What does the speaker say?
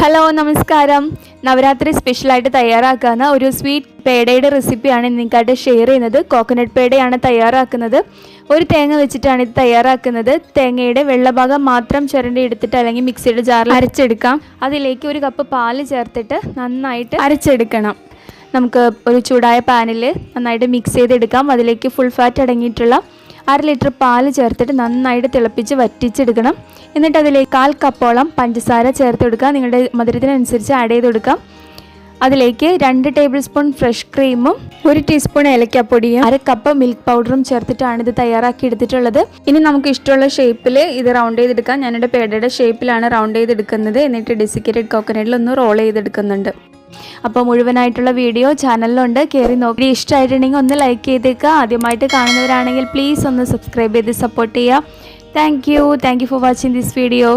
Hello നമസ്കാരം. നവരാത്രി സ്പെഷ്യലായിട്ട് തയ്യാറാക്കുന്ന ഒരു സ്വീറ്റ് പേടയുടെ റെസിപ്പിയാണ് നിങ്ങൾക്കായിട്ട് ഷെയർ ചെയ്യുന്നത്. കോക്കനട്ട് പേടയാണ് തയ്യാറാക്കുന്നത്. ഒരു തേങ്ങ വെച്ചിട്ടാണ് ഇത് തയ്യാറാക്കുന്നത്. തേങ്ങയുടെ വെള്ളഭാഗം മാത്രം ചുരണ്ടി എടുത്തിട്ട് അല്ലെങ്കിൽ മിക്സിയുടെ ജാറിൽ അരച്ചെടുക്കാം. അതിലേക്ക് 1 കപ്പ് പാല് ചേർത്തിട്ട് നന്നായിട്ട് അരച്ചെടുക്കണം. നമുക്ക് ഒരു ചൂടായ പാനിൽ നന്നായിട്ട് മിക്സ് ചെയ്തെടുക്കാം. അതിലേക്ക് ഫുൾ ഫാറ്റ് അടങ്ങിയിട്ടുള്ള 1/2 ലിറ്റർ പാല് ചേർത്തിട്ട് നന്നായിട്ട് തിളപ്പിച്ച് വറ്റിച്ചെടുക്കണം. എന്നിട്ട് അതിലേക്ക് 1/4 കപ്പോളം പഞ്ചസാര ചേർത്ത് കൊടുക്കുക. നിങ്ങളുടെ മധുരത്തിനനുസരിച്ച് ആഡ് ചെയ്ത് കൊടുക്കാം. അതിലേക്ക് 2 ടേബിൾ സ്പൂൺ ഫ്രഷ് ക്രീമും 1 ടീസ്പൂൺ ഏലക്കാപ്പൊടിയും 1/2 കപ്പ് മിൽക്ക് പൗഡറും ചേർത്തിട്ടാണ് ഇത് തയ്യാറാക്കി എടുത്തിട്ടുള്ളത്. ഇനി നമുക്ക് ഇഷ്ടമുള്ള ഷേപ്പിൽ ഇത് റൗണ്ട് ചെയ്തെടുക്കാം. ഞാനിവിടെ പേടയുടെ ഷേപ്പിലാണ് റൗണ്ട് ചെയ്തെടുക്കുന്നത്. എന്നിട്ട് ഡെസിക്കേറ്റഡ് കോക്കനട്ടിൽ ഒന്ന് റോൾ ചെയ്തെടുക്കുന്നുണ്ട്. അപ്പോൾ മുഴുവനായിട്ടുള്ള വീഡിയോ ചാനലിലുണ്ട്, കയറി നോക്കി. ഇഷ്ടമായിട്ടുണ്ടെങ്കിൽ ഒന്ന് ലൈക്ക് ചെയ്തേക്കുക. ആദ്യമായിട്ട് കാണുന്നവരാണെങ്കിൽ പ്ലീസ് ഒന്ന് സബ്സ്ക്രൈബ് ചെയ്ത് സപ്പോർട്ട് ചെയ്യുക. Thank you for watching this video.